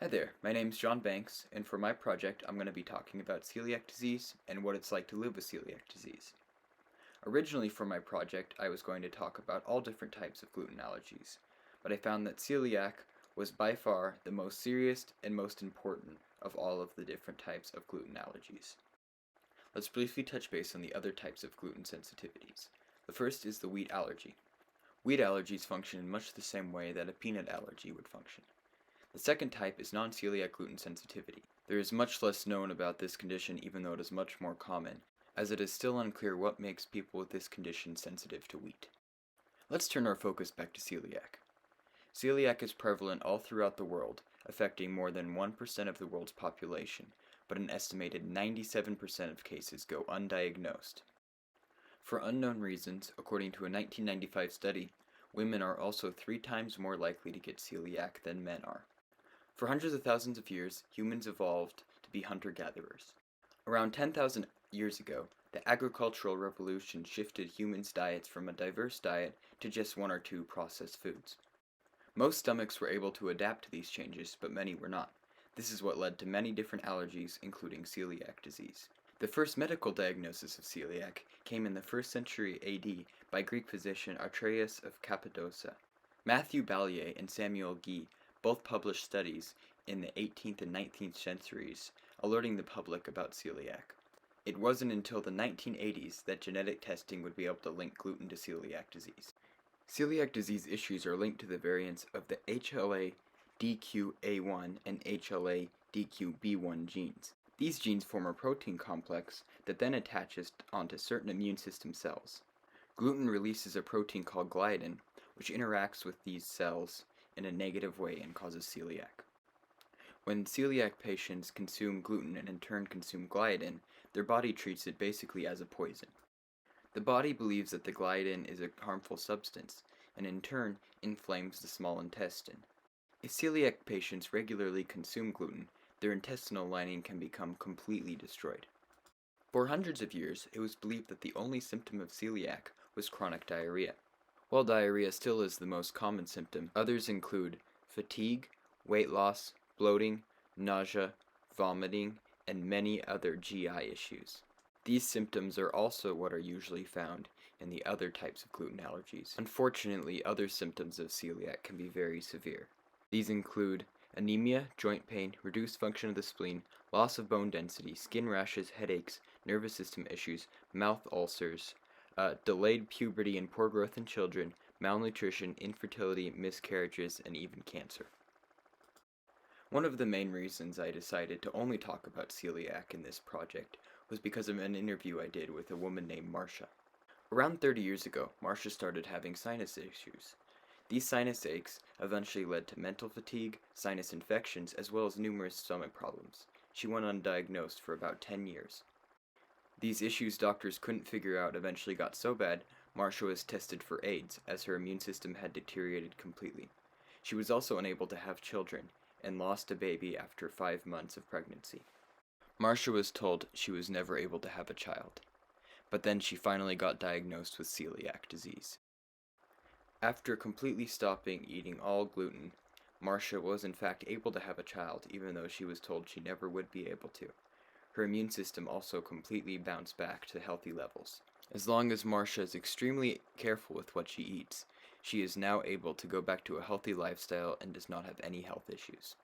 Hi there, my name's John Banks, and for my project I'm going to be talking about celiac disease and what it's like to live with celiac disease. Originally for my project I was going to talk about all different types of gluten allergies, but I found that celiac was by far the most serious and most important of all of the different types of gluten allergies. Let's briefly touch base on the other types of gluten sensitivities. The first is the wheat allergy. Wheat allergies function in much the same way that a peanut allergy would function. The second type is non-celiac gluten sensitivity. There is much less known about this condition even though it is much more common, as it is still unclear what makes people with this condition sensitive to wheat. Let's turn our focus back to celiac. Celiac is prevalent all throughout the world, affecting more than 1% of the world's population, but an estimated 97% of cases go undiagnosed. For unknown reasons, according to a 1995 study, women are also 3 times more likely to get celiac than men are. For hundreds of thousands of years, humans evolved to be hunter-gatherers. Around 10,000 years ago, the agricultural revolution shifted humans' diets from a diverse diet to just 1 or 2 processed foods. Most stomachs were able to adapt to these changes, but many were not. This is what led to many different allergies, including celiac disease. The first medical diagnosis of celiac came in the 1st century AD by Greek physician Archelaus of Cappadocia. Matthew Balliet and Samuel Guy both published studies in the 18th and 19th centuries alerting the public about celiac. It wasn't until the 1980s that genetic testing would be able to link gluten to celiac disease. Celiac disease issues are linked to the variants of the HLA-DQA1 and HLA-DQB1 genes. These genes form a protein complex that then attaches onto certain immune system cells. Gluten releases a protein called gliadin, which interacts with these cells in a negative way and causes celiac. When celiac patients consume gluten and in turn consume gliadin, their body treats it basically as a poison. The body believes that the gliadin is a harmful substance, and in turn inflames the small intestine. If celiac patients regularly consume gluten, their intestinal lining can become completely destroyed. For hundreds of years, it was believed that the only symptom of celiac was chronic diarrhea. While diarrhea still is the most common symptom, others include fatigue, weight loss, bloating, nausea, vomiting, and many other GI issues. These symptoms are also what are usually found in the other types of gluten allergies. Unfortunately, other symptoms of celiac can be very severe. These include anemia, joint pain, reduced function of the spleen, loss of bone density, skin rashes, headaches, nervous system issues, mouth ulcers, delayed puberty and poor growth in children, malnutrition, infertility, miscarriages, and even cancer. One of the main reasons I decided to only talk about celiac in this project was because of an interview I did with a woman named Marcia. Around 30 years ago, Marcia started having sinus issues. These sinus aches eventually led to mental fatigue, sinus infections, as well as numerous stomach problems. She went undiagnosed for about 10 years. These issues doctors couldn't figure out eventually got so bad, Marcia was tested for AIDS, as her immune system had deteriorated completely. She was also unable to have children, and lost a baby after 5 months of pregnancy. Marcia was told she was never able to have a child, but then she finally got diagnosed with celiac disease. After completely stopping eating all gluten, Marcia was in fact able to have a child even though she was told she never would be able to. Her immune system also completely bounced back to healthy levels. As long as Marcia is extremely careful with what she eats, she is now able to go back to a healthy lifestyle and does not have any health issues.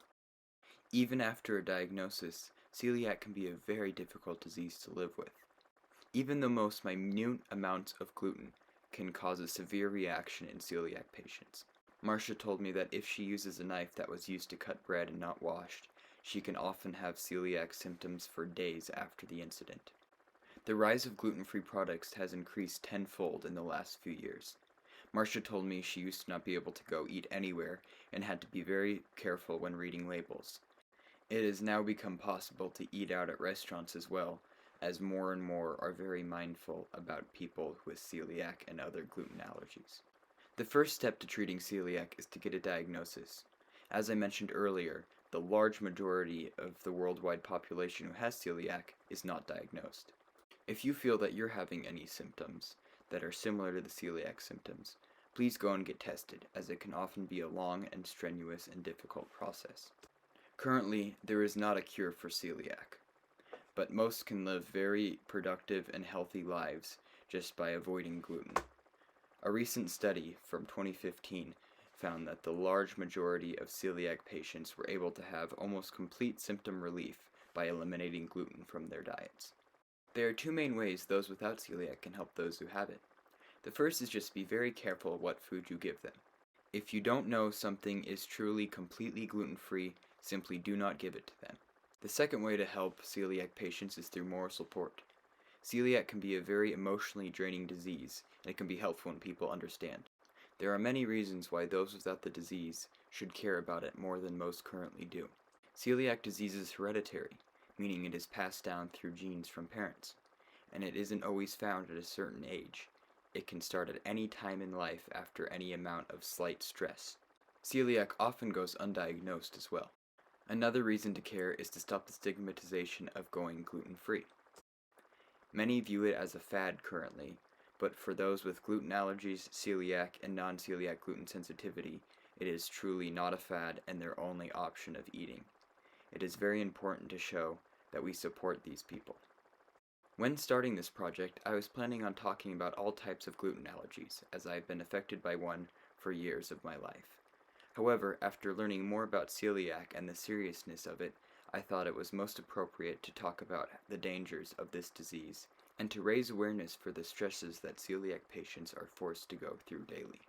Even after a diagnosis, celiac can be a very difficult disease to live with. Even the most minute amounts of gluten can cause a severe reaction in celiac patients. Marcia told me that if she uses a knife that was used to cut bread and not washed, she can often have celiac symptoms for days after the incident. The rise of gluten-free products has increased tenfold in the last few years. Marcia told me she used to not be able to go eat anywhere and had to be very careful when reading labels. It has now become possible to eat out at restaurants as well, as more and more are very mindful about people with celiac and other gluten allergies. The first step to treating celiac is to get a diagnosis. As I mentioned earlier, the large majority of the worldwide population who has celiac is not diagnosed. If you feel that you're having any symptoms that are similar to the celiac symptoms, please go and get tested, as it can often be a long and strenuous and difficult process. Currently, there is not a cure for celiac, but most can live very productive and healthy lives just by avoiding gluten. A recent study from 2015 found that the large majority of celiac patients were able to have almost complete symptom relief by eliminating gluten from their diets. There are two main ways those without celiac can help those who have it. The first is just be very careful what food you give them. If you don't know something is truly completely gluten-free, simply do not give it to them. The second way to help celiac patients is through moral support. Celiac can be a very emotionally draining disease, and it can be helpful when people understand. There are many reasons why those without the disease should care about it more than most currently do. Celiac disease is hereditary, meaning it is passed down through genes from parents, and it isn't always found at a certain age. It can start at any time in life after any amount of slight stress. Celiac often goes undiagnosed as well. Another reason to care is to stop the stigmatization of going gluten-free. Many view it as a fad currently, but for those with gluten allergies, celiac, and non-celiac gluten sensitivity, it is truly not a fad and their only option of eating. It is very important to show that we support these people. When starting this project, I was planning on talking about all types of gluten allergies, as I have been affected by one for years of my life. However, after learning more about celiac and the seriousness of it, I thought it was most appropriate to talk about the dangers of this disease and to raise awareness for the stresses that celiac patients are forced to go through daily.